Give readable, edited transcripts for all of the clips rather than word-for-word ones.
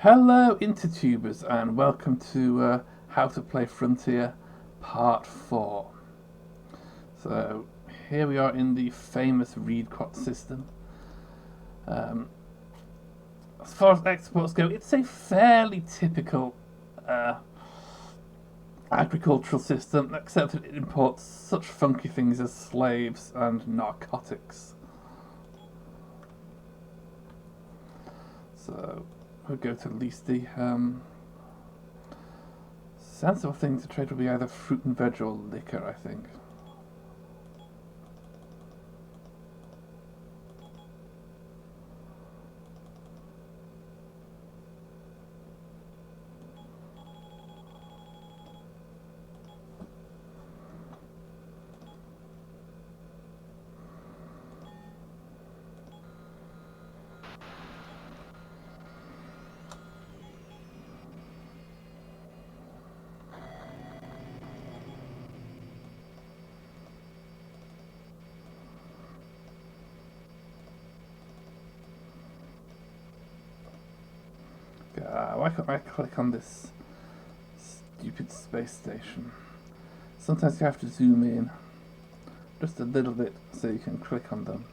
Hello, Intertubers, and welcome to How to Play Frontier Part 4. So, here we are in the famous Vequess system. As far as exports go, it's a fairly typical agricultural system, except that it imports such funky things as slaves and narcotics. So, we'll go to least the sensible thing to trade will be either fruit and veg or liquor, I think. Why can't I click on this stupid space station? Sometimes you have to zoom in just a little bit so you can click on them.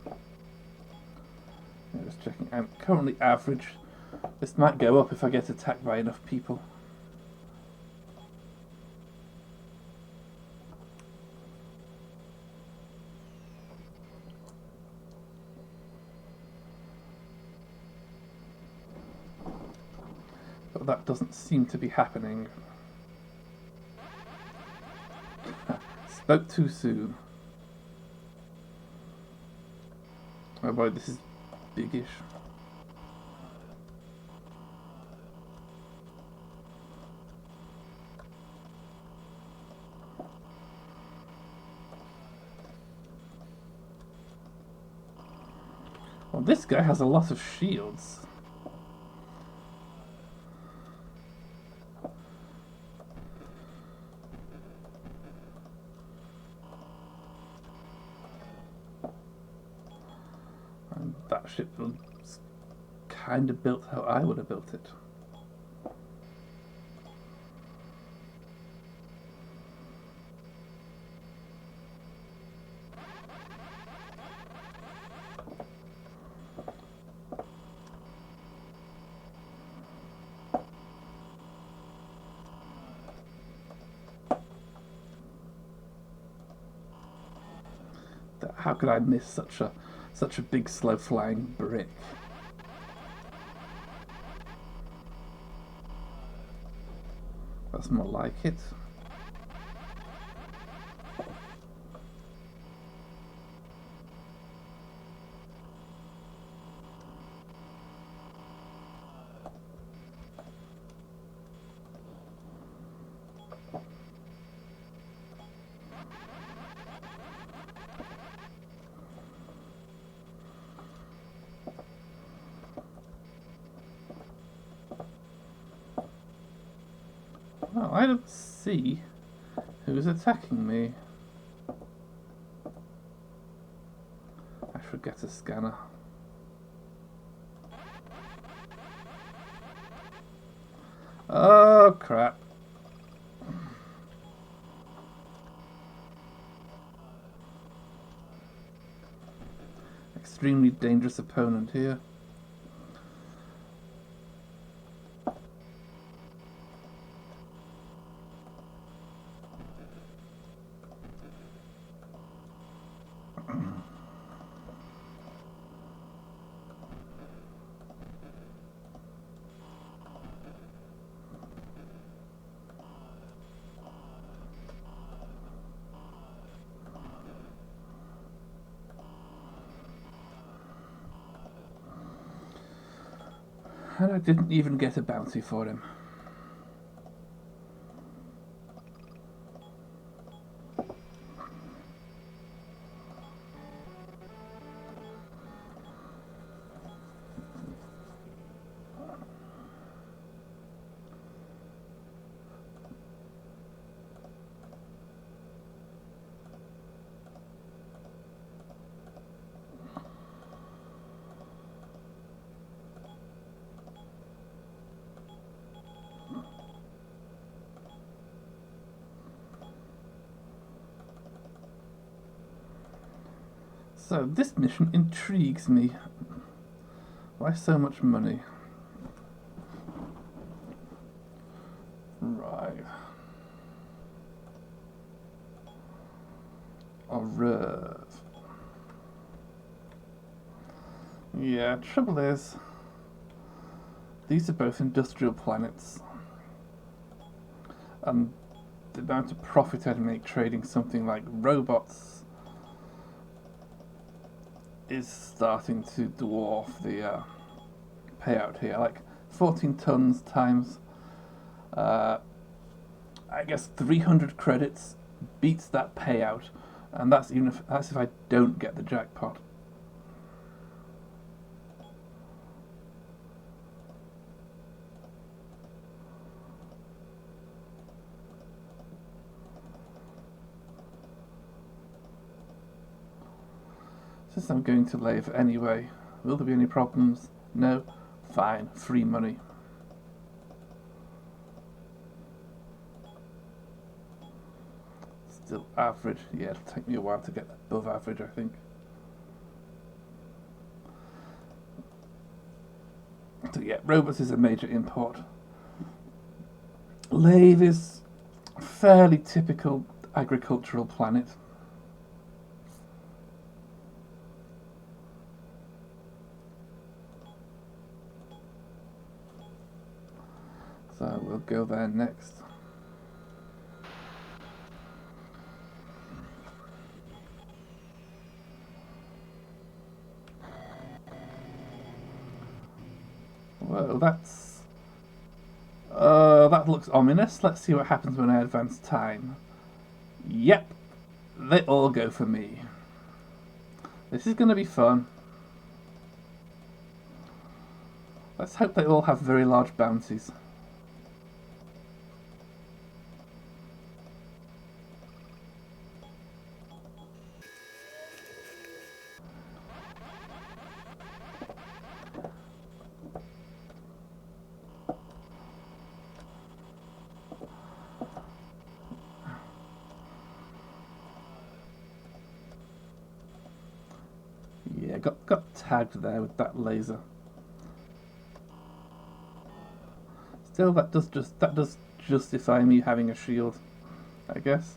Just checking. I'm currently average. This might go up if I get attacked by enough people. But that doesn't seem to be happening. Spoke too soon. Oh boy, this is biggish. Well, this guy has a lot of shields. That ship was kind of built how I would have built it. How could I miss such a big slow flying brick? That's more like it. Well, I don't see who's attacking me. I should get a scanner. Oh crap. Extremely dangerous opponent here. And I didn't even get a bounty for him. So this mission intrigues me. Why so much money? Right. Alright. Yeah, trouble is, these are both industrial planets. And the amount of profit I'd make trading something like robots is starting to dwarf the payout here. Like 14 tons times, I guess 300 credits beats that payout, and that's if I don't get the jackpot. Since I'm going to Lave anyway, will there be any problems? No? Fine, free money. Still average. Yeah, it'll take me a while to get above average, I think. So yeah, robots is a major import. Lave is a fairly typical agricultural planet. So we'll go there next. Well, that looks ominous. Let's see what happens when I advance time. Yep, they all go for me. This is going to be fun. Let's hope they all have very large bounties. Yeah, got tagged there with that laser. Still, that does justify me having a shield, I guess.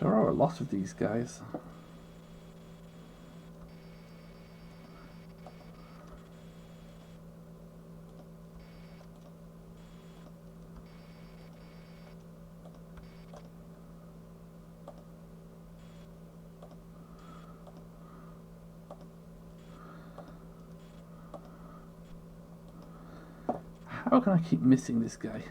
There are a lot of these guys. How can I keep missing this guy?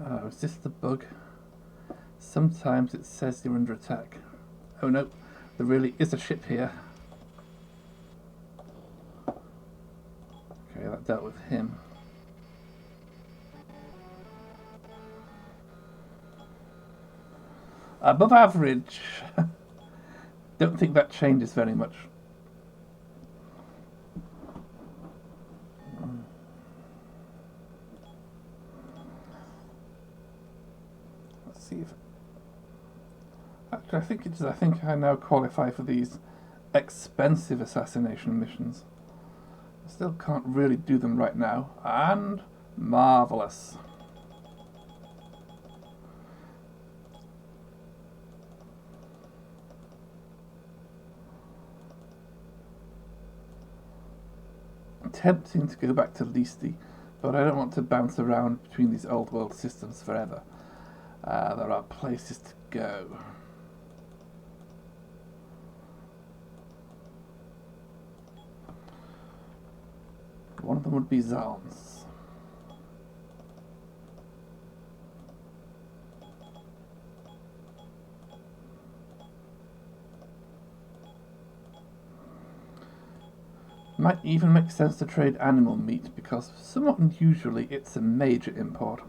Oh, is this the bug? Sometimes it says you're under attack. Oh no, there really is a ship here. Okay, that dealt with him. Above average. Don't think that changes very much. Let's see if... Actually, I think it is. I think I now qualify for these expensive assassination missions. I still can't really do them right now. And marvellous. Tempting to go back to Leasty, but I don't want to bounce around between these old world systems forever. There are places to go. One of them would be Zalms. Might even make sense to trade animal meat because, somewhat unusually, it's a major import.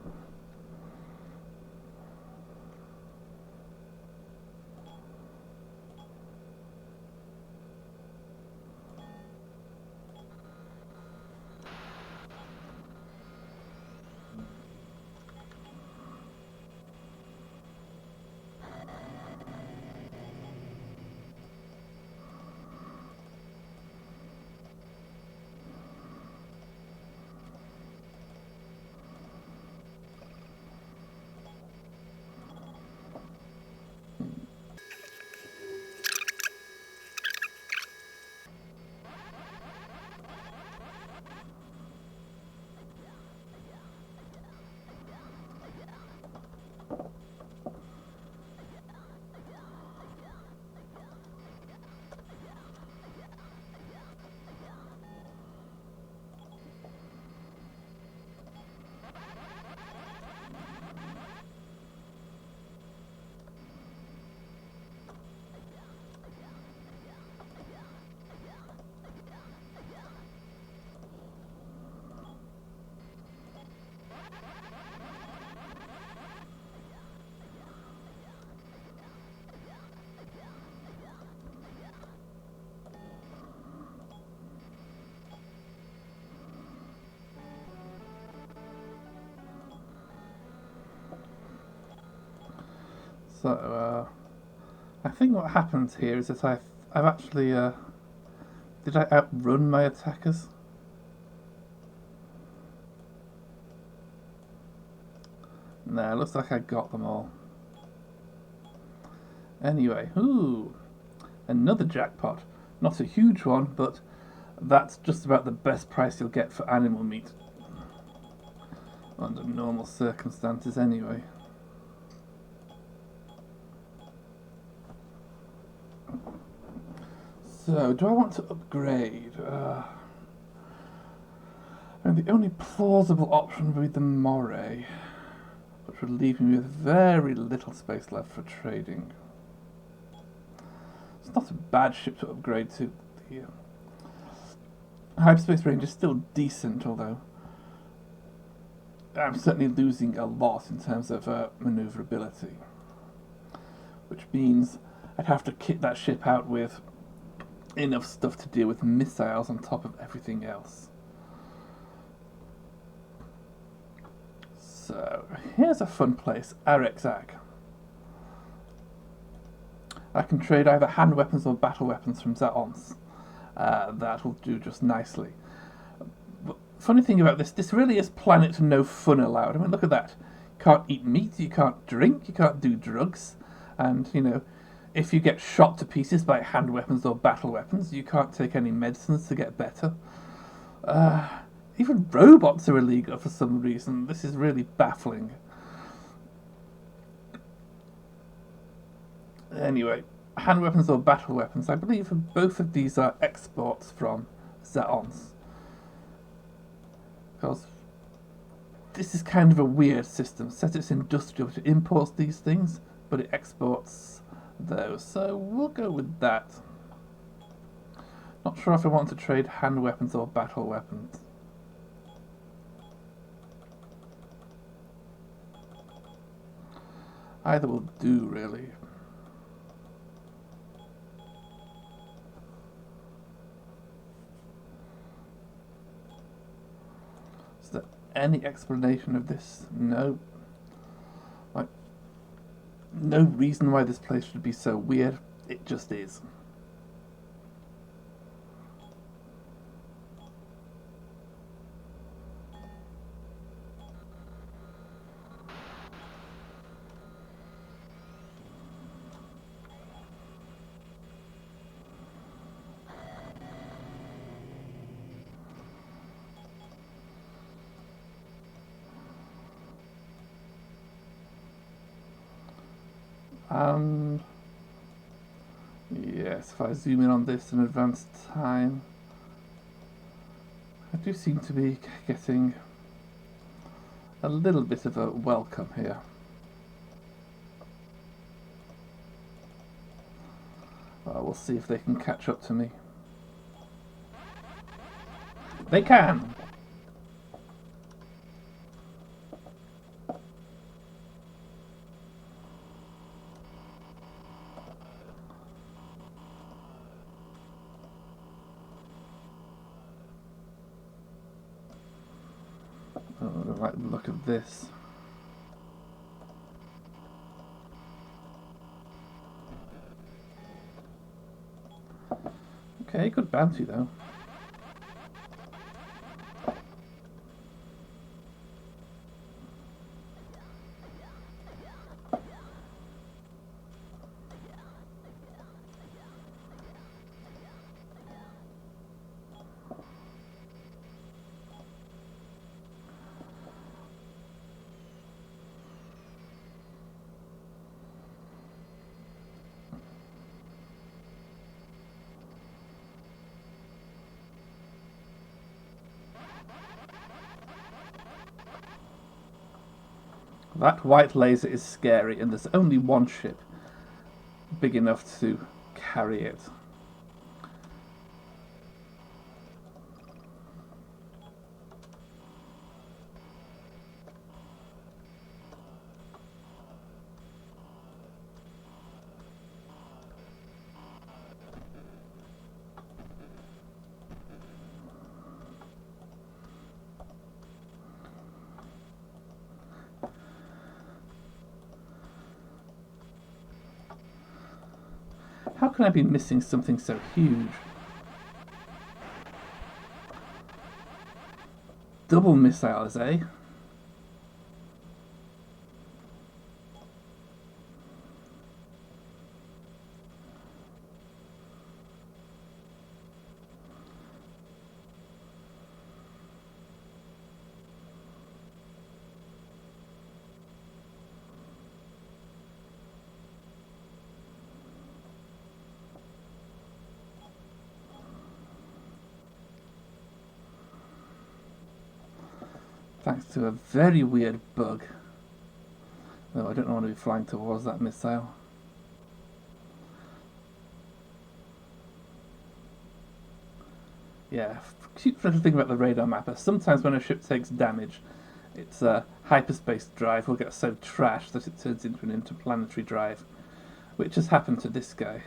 So, I think what happens here is that I've actually, did I outrun my attackers? No, it looks like I got them all. Anyway, ooh, another jackpot. Not a huge one, but that's just about the best price you'll get for animal meat. Under normal circumstances anyway. So, do I want to upgrade? And the only plausible option would be the Moray, which would leave me with very little space left for trading. It's not a bad ship to upgrade to. The hyperspace range is still decent, although I'm certainly losing a lot in terms of maneuverability, which means I'd have to kit that ship out with enough stuff to deal with missiles on top of everything else. So, here's a fun place, Arexag. I can trade either hand weapons or battle weapons from Zaons. That will do just nicely. But funny thing about this really is planet no fun allowed. I mean, look at that. You can't eat meat, you can't drink, you can't do drugs, and, you know, if you get shot to pieces by hand weapons or battle weapons, you can't take any medicines to get better. Even robots are illegal for some reason. This is really baffling. Anyway, hand weapons or battle weapons, I believe both of these are exports from Zaons. Because This is kind of a weird system. It says it's industrial, it imports these things, but it exports those. So we'll go with that. Not sure if I want to trade hand weapons or battle weapons. Either will do, really. Is there any explanation of this? No. Like, no reason why this place should be so weird. It just is. Yes, if I zoom in on this in advanced time, I do seem to be getting a little bit of a welcome here. We'll see if they can catch up to me. They can! Oh, I like the look of this. Okay, good bounty though. That white laser is scary, and there's only one ship big enough to carry it. How can I be missing something so huge? Double missiles, eh? Thanks to a very weird bug. Though I don't want to be flying towards that missile. Yeah, cute little thing about the radar mapper. Sometimes when a ship takes damage, its hyperspace drive will get so trashed that it turns into an interplanetary drive, which has happened to this guy.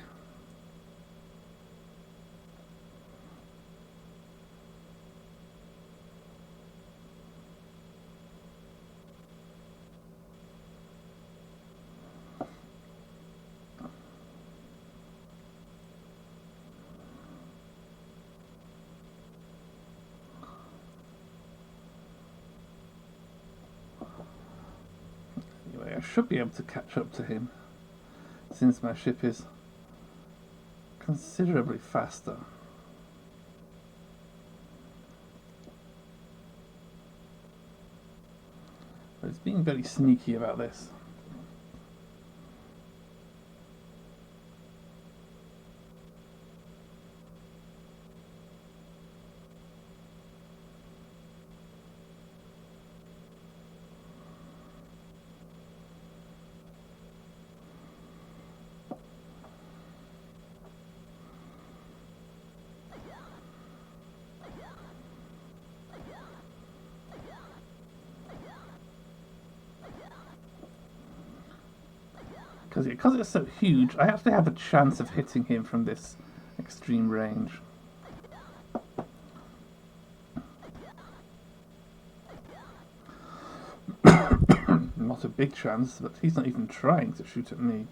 I should be able to catch up to him, since my ship is considerably faster. But it's being very sneaky about this. because it's so huge, I actually have a chance of hitting him from this extreme range. Not a big chance, but he's not even trying to shoot at me.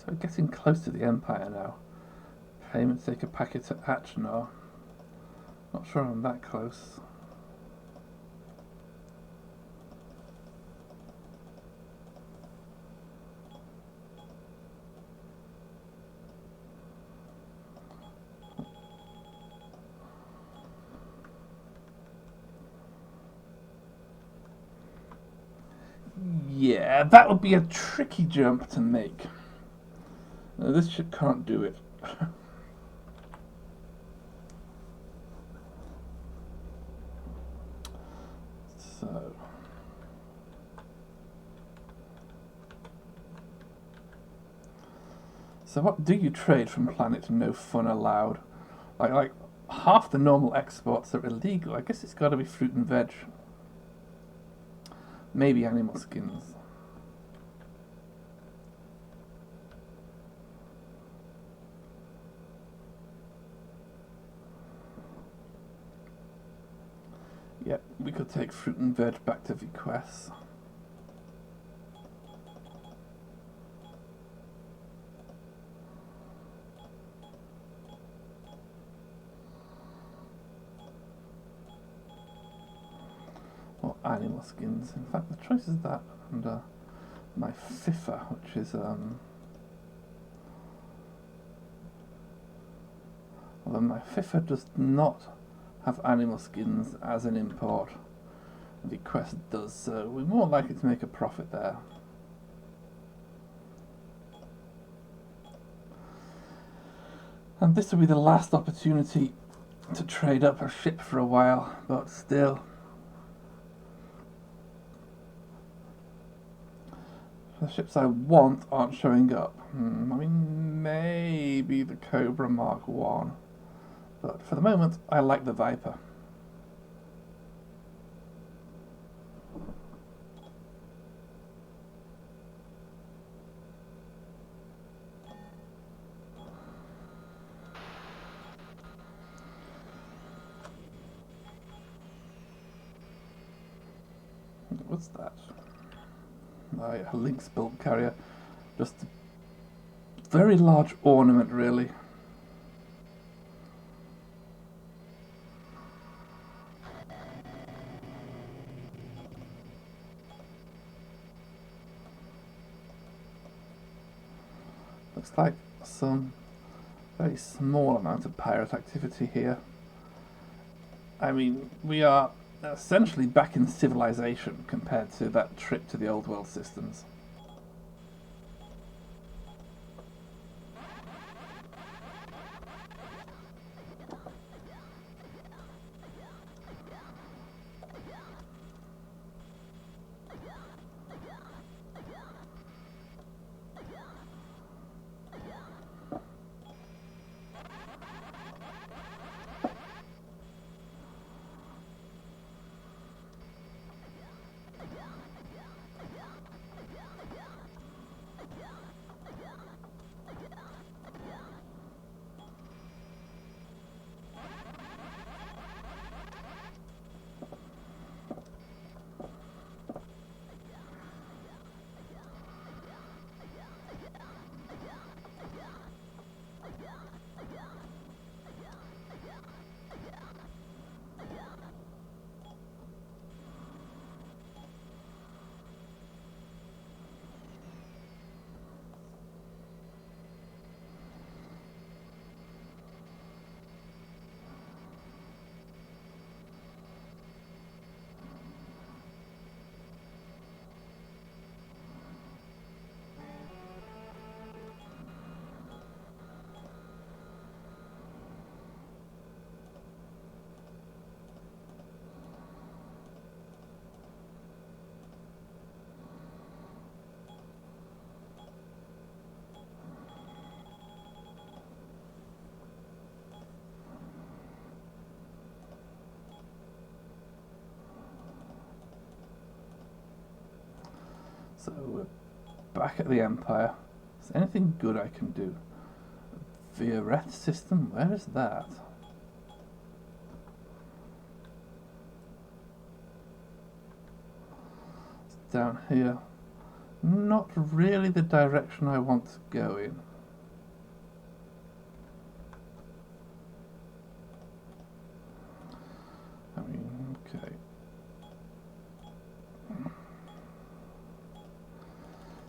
So getting close to the Empire now. Payment take a packet at Achnar. Not sure I'm that close. Yeah, that would be a tricky jump to make. This ship can't do it. So what do you trade from planet no fun allowed? Like half the normal exports are illegal. I guess it's got to be fruit and veg. Maybe animal skins. Yep, we could take fruit and veg back to Vequess. Or animal skins. In fact, the choice is that and my FIFA, which is although my FIFA does not have animal skins as an import. Vequess does, so we're more likely to make a profit there. And this will be the last opportunity to trade up a ship for a while, but still. The ships I want aren't showing up. I mean, maybe the Cobra Mk1. But for the moment, I like the Viper. What's that? A Lynx bulk carrier. Just a very large ornament, really. Looks like some very small amount of pirate activity here. I mean, we are essentially back in civilization compared to that trip to the old world systems. So we're back at the Empire. Is there anything good I can do? Viaret system, where is that? It's down here. Not really the direction I want to go in. I mean, okay.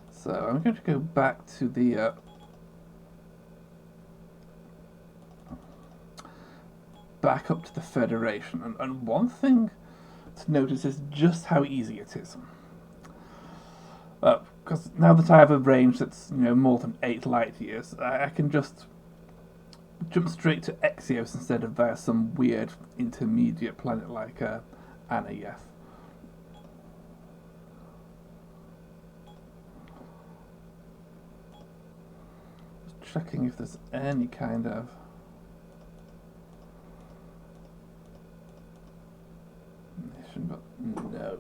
So I'm going to go back to the back up to the Federation, and one thing to notice is just how easy it is. Because now that I have a range that's more than 8 light years, I can just jump straight to Exios instead of via some weird intermediate planet like Anayeth. Just checking if there's any kind of mission, but no.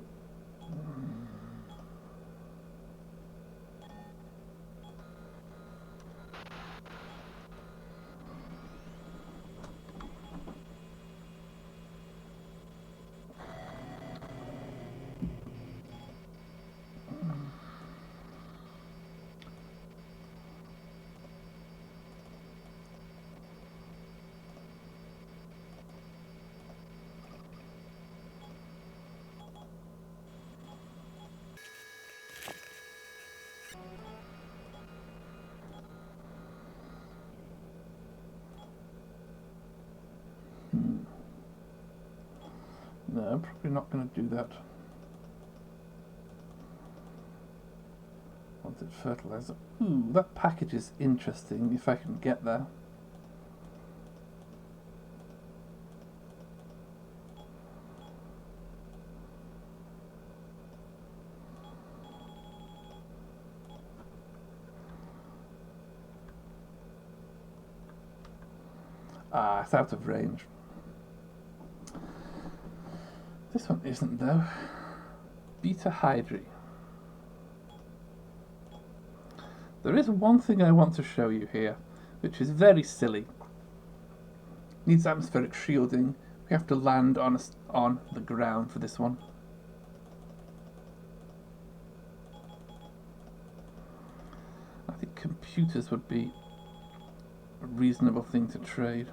No, I'm probably not going to do that. Wanted fertilizer. Ooh, that package is interesting if I can get there. Ah, it's out of range. This one isn't though. Beta Hydri. There is one thing I want to show you here, which is very silly. Needs atmospheric shielding. We have to land on the ground for this one. I think computers would be a reasonable thing to trade.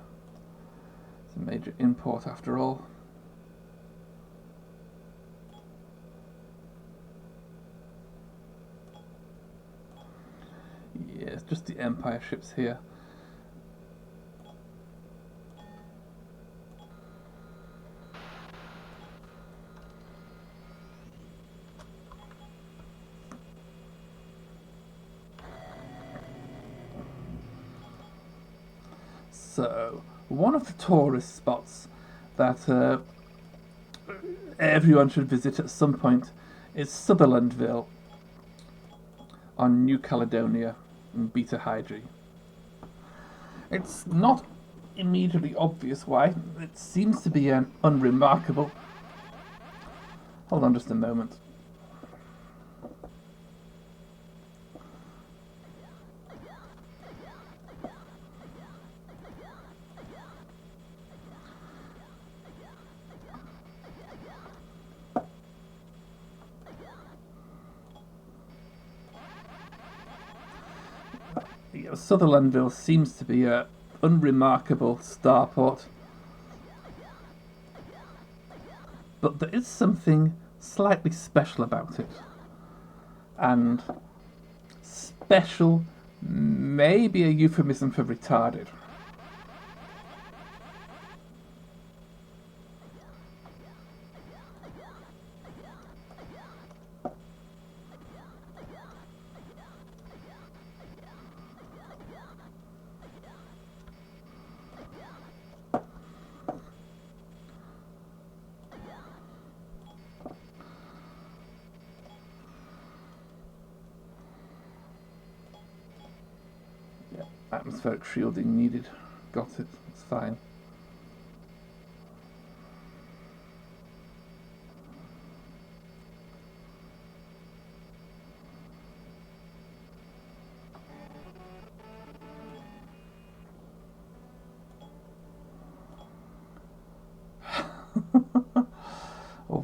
It's a major import after all. Yeah, it's just the Empire ships here. So, one of the tourist spots that everyone should visit at some point is Sutherlandville on New Caledonia in Beta Hydri. It's not immediately obvious why. It seems to be an unremarkable... Hold on just a moment. Sutherlandville seems to be an unremarkable starport, but there is something slightly special about it, and special may be a euphemism for retarded. Atmospheric shielding needed. Got it. It's fine.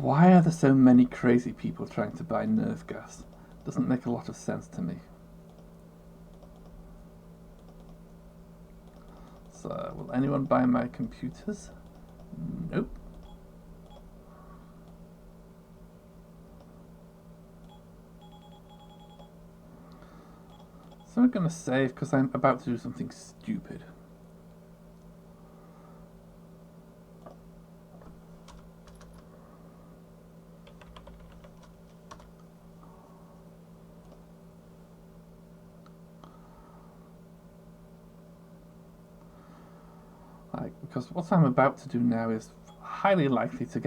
Why are there so many crazy people trying to buy nerve gas? Doesn't make a lot of sense to me. So, will anyone buy my computers? Nope. So I'm going to save because I'm about to do something stupid. Because what I'm about to do now is highly likely to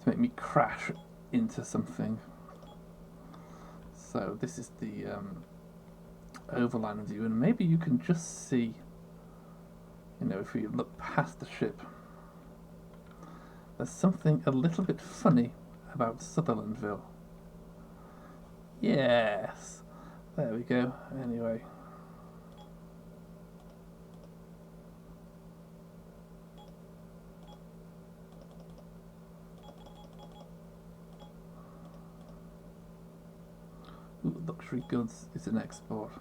make me crash into something. So this is the overland view, and maybe you can just see, you know, if we look past the ship, there's something a little bit funny about Sutherlandville. Yes, there we go. Anyway. Ooh, luxury goods is an export.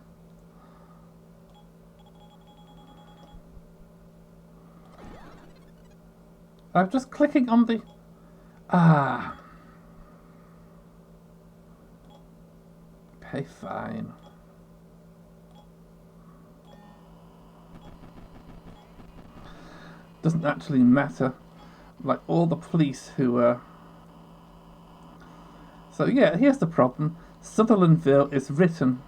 I'm just clicking on the... Okay, fine. Doesn't actually matter. Like all the police who So yeah, here's the problem. Sutherlandville is written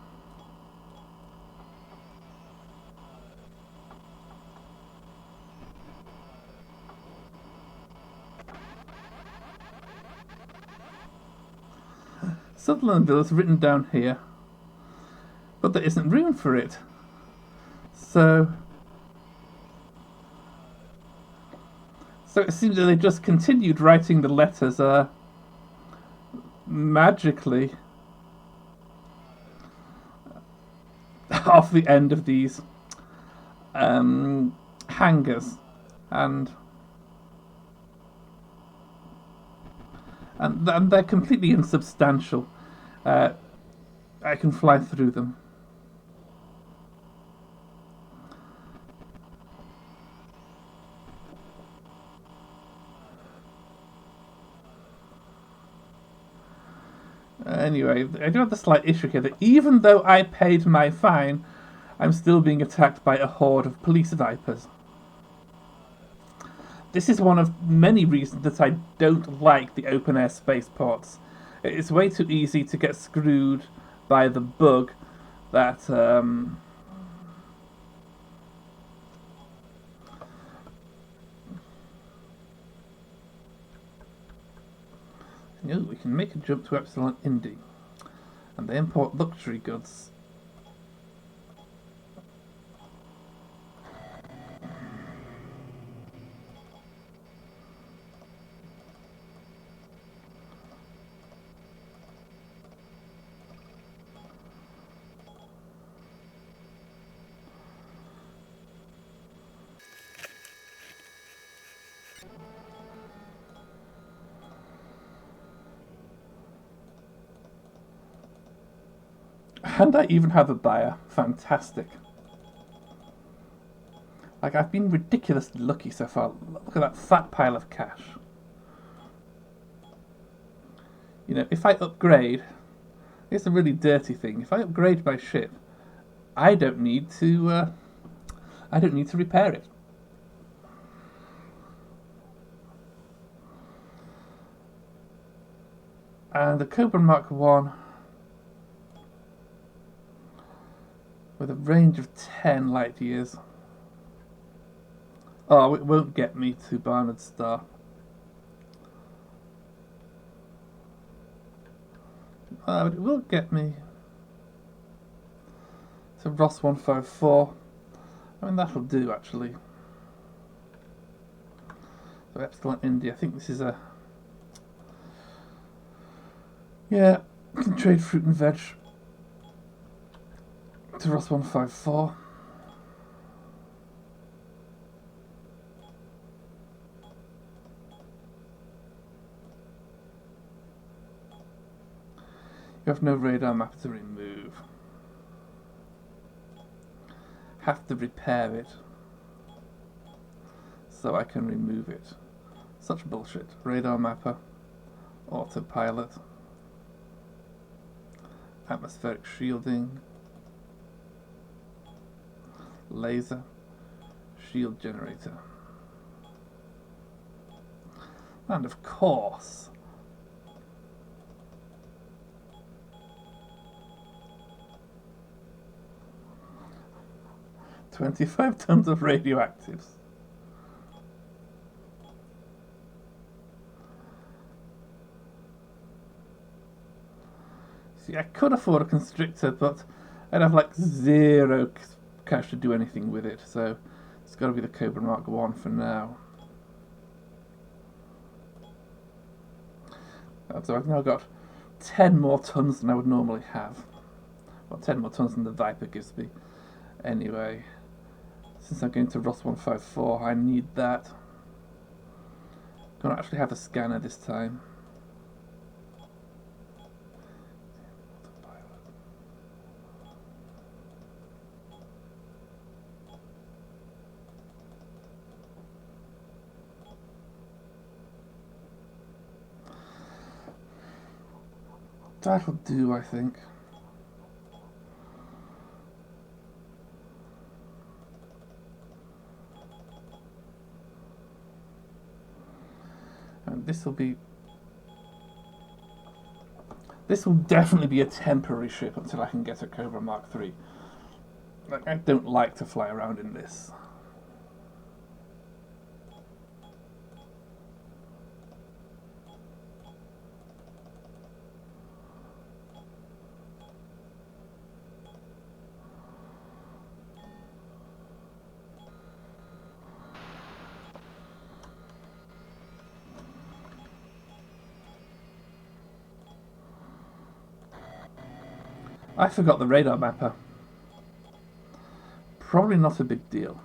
Sutherlandville is written down here, but there isn't room for it. So it seems that they just continued writing the letters magically off the end of these hangers, and they're completely insubstantial. I can fly through them. Anyway, I do have the slight issue here that even though I paid my fine, I'm still being attacked by a horde of police vipers. This is one of many reasons that I don't like the open-air spaceports. It's way too easy to get screwed by the bug that... we can make a jump to Epsilon Indy, and they import luxury goods. And I even have a buyer. Fantastic. Like, I've been ridiculously lucky so far. Look at that fat pile of cash. You know, if I upgrade... It's a really dirty thing. If I upgrade my ship, I don't need to repair it. And the Cobra Mk1... with a range of 10 light years. Oh, it won't get me to Barnard Star. But it will get me to Ross 154. I mean, that'll do, actually. So Epsilon India, I think this is a... Yeah, I can trade fruit and veg to Ross 154. You have no radar map to remove. Have to repair it so I can remove it. Such bullshit. Radar mapper, autopilot, atmospheric shielding, laser, shield generator. And of course, 25 tons of radioactives. See, I could afford a constrictor, but I'd have like zero cash to do anything with it, so it's got to be the Cobra Mk1 for now. So I've now got 10 more tons than I would normally have. Well, 10 more tons than the Viper gives me. Anyway, since I'm going to Ross 154, I need that. Don't actually have a scanner this time. That'll do, I think. And this will definitely be a temporary ship until I can get a Cobra Mk3. Like, I don't like to fly around in this. I forgot the radar mapper. Probably not a big deal.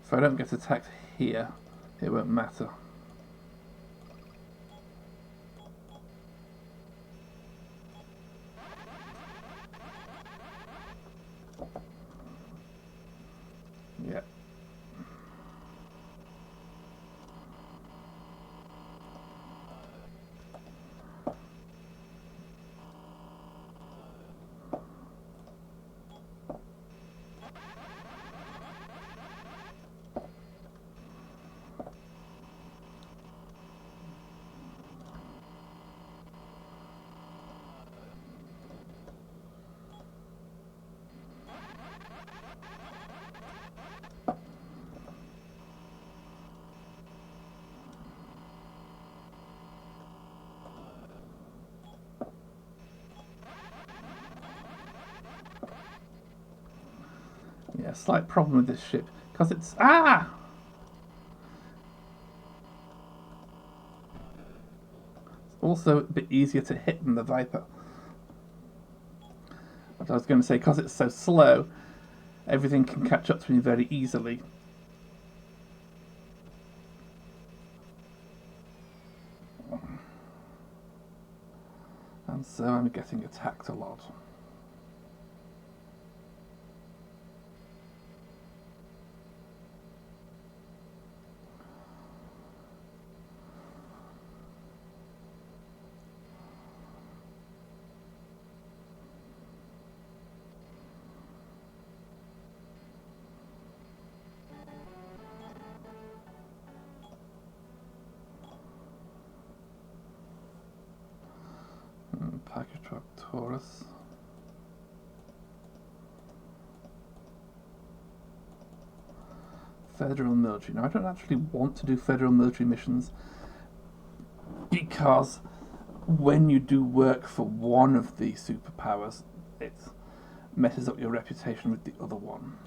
If I don't get attacked here, it won't matter. Yeah. Yeah, slight problem with this ship, because it's... Ah! It's also a bit easier to hit than the Viper. But I was going to say, because it's so slow, everything can catch up to me very easily. And so I'm getting attacked a lot. Package truck, Taurus. Federal military. Now, I don't actually want to do federal military missions because when you do work for one of the superpowers, it messes up your reputation with the other one.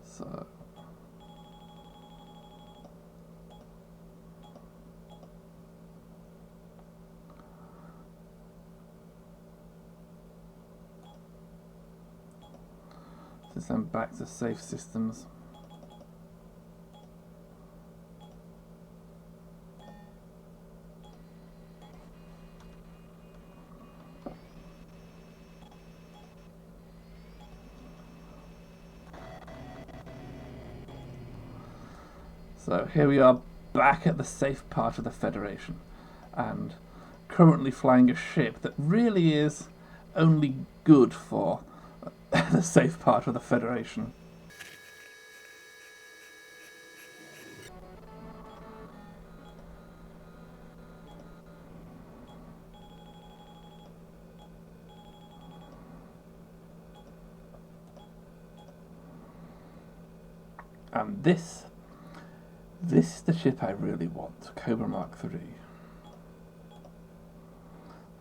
So to send back to safe systems. So here we are back at the safe part of the Federation, and currently flying a ship that really is only good for the safe part of the Federation. And this is the ship I really want, Cobra Mk3.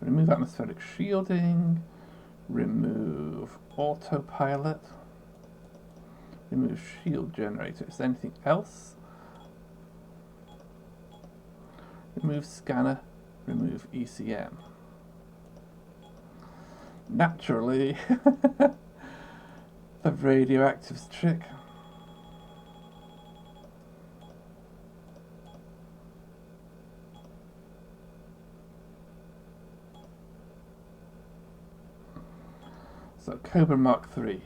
Remove atmospheric shielding, remove autopilot, remove shield generator. Is there anything else? Remove scanner, remove ECM. Naturally, the radioactives trick. So Cobra Mk3.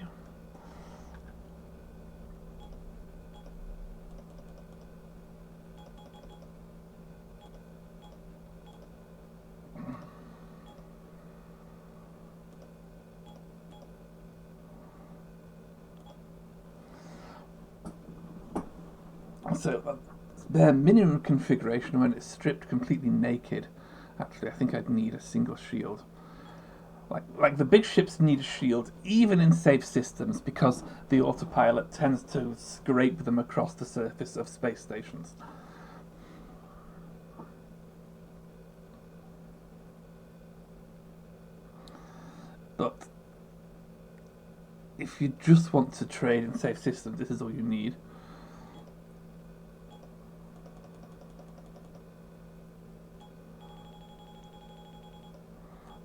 So their minimum configuration when it's stripped completely naked. Actually, I think I'd need a single shield. Like the big ships need a shield, even in safe systems, because the autopilot tends to scrape them across the surface of space stations. But if you just want to trade in safe systems, this is all you need.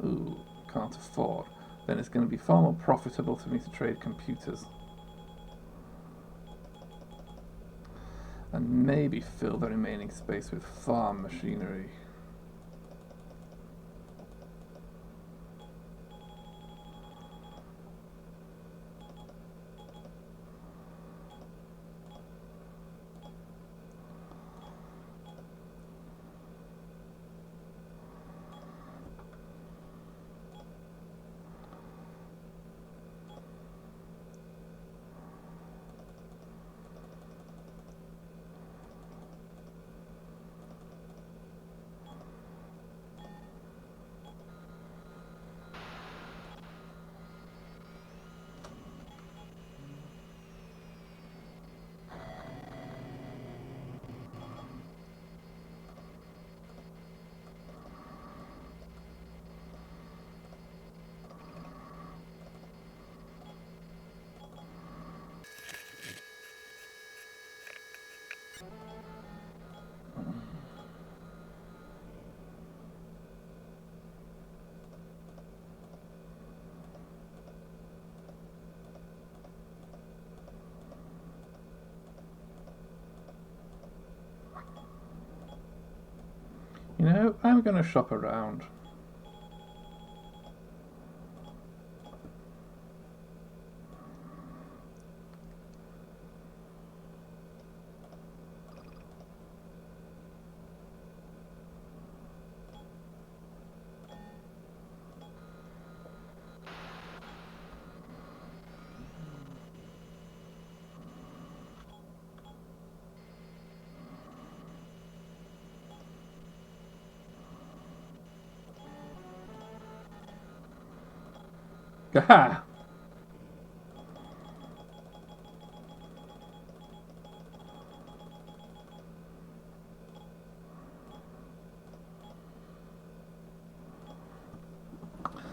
Ooh. Can't afford, then it's going to be far more profitable for me to trade computers and maybe fill the remaining space with farm machinery. You know, I'm going to shop around. Aha!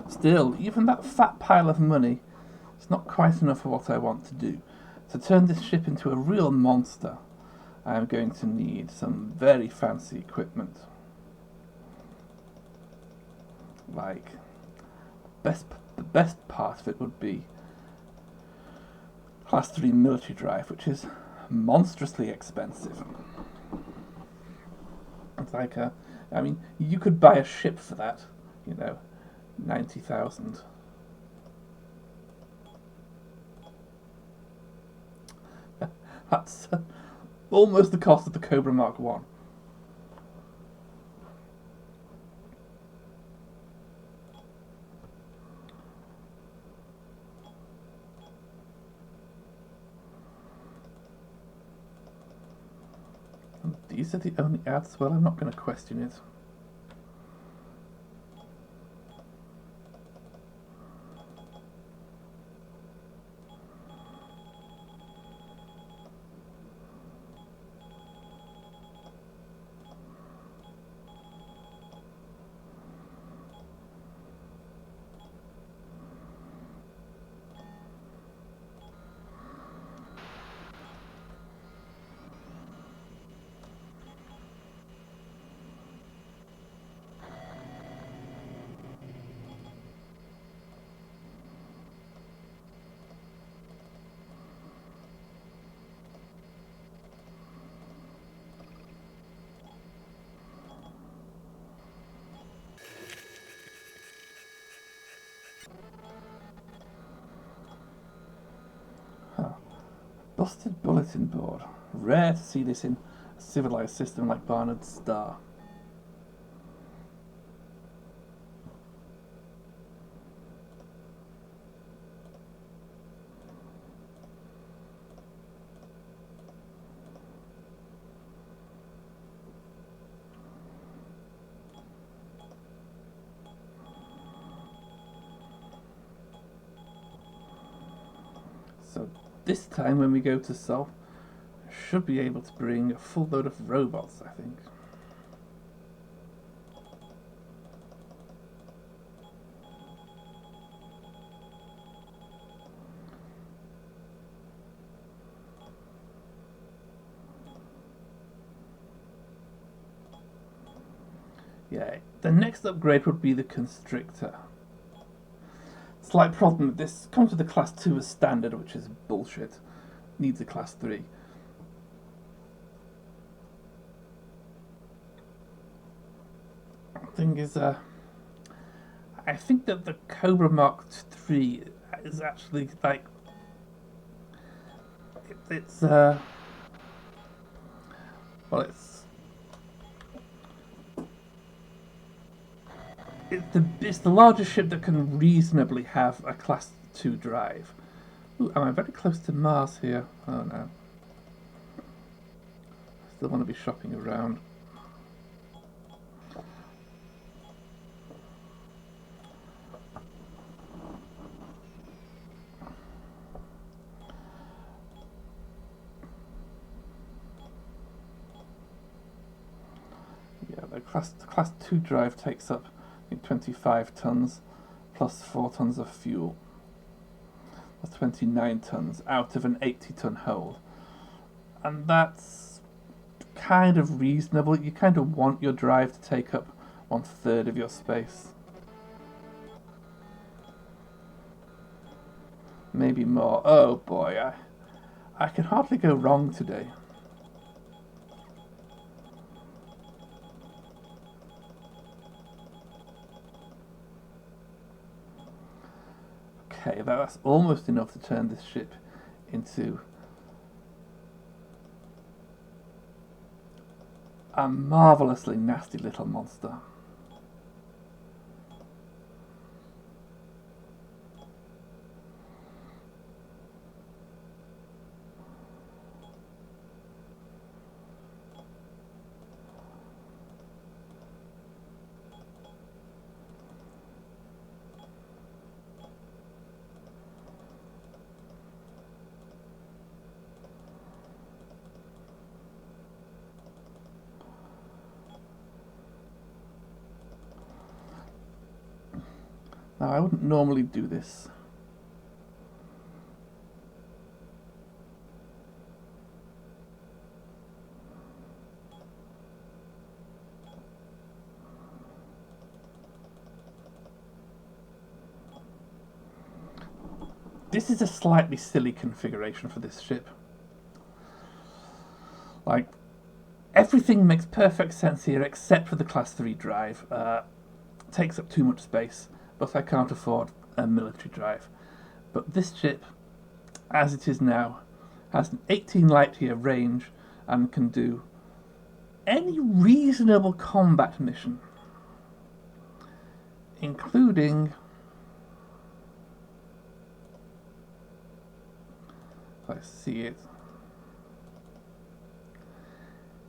Still, even that fat pile of money is not quite enough for what I want to do. To turn this ship into a real monster, I am going to need some very fancy equipment. Like, the best part of it would be Class 3 military drive, which is monstrously expensive. It's like I mean, you could buy a ship for that, you know, 90,000. That's almost the cost of the Cobra Mk1. And these are the only ads. Well, I'm not going to question it. Busted bulletin board. Rare to see this in a civilized system like Barnard's Star. So this time when we go to Sol, I should be able to bring a full load of robots, I think. Yeah, the next upgrade would be the Constrictor. Slight problem with this, comes with a class 2 as standard, which is bullshit. Needs a class 3. Thing is, I think that the Cobra Mk3 is actually like it's well, it's the largest ship that can reasonably have a class 2 drive. Ooh, am I very close to Mars here? Oh no. Still want to be shopping around. Yeah, the class 2 drive takes up 25 tons plus 4 tons of fuel. That's 29 tons out of an 80-ton hold. And that's kind of reasonable. You kind of want your drive to take up 1/3 of your space. Maybe more. Oh boy, I can hardly go wrong today. Okay, that's almost enough to turn this ship into a marvellously nasty little monster. Now, I wouldn't normally do this. This is a slightly silly configuration for this ship. Like, everything makes perfect sense here except for the Class 3 drive. Takes up too much space, but I can't afford a military drive. But this ship, as it is now, has an 18 light year range and can do any reasonable combat mission, including, if I see it,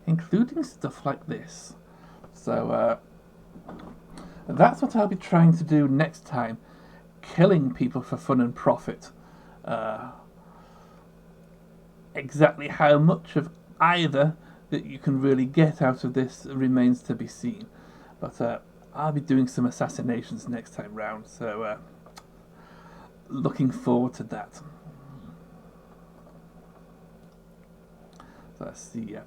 including stuff like this. So that's what I'll be trying to do next time, killing people for fun and profit. Exactly how much of either that you can really get out of this remains to be seen. But I'll be doing some assassinations next time round, so looking forward to that. So let's see,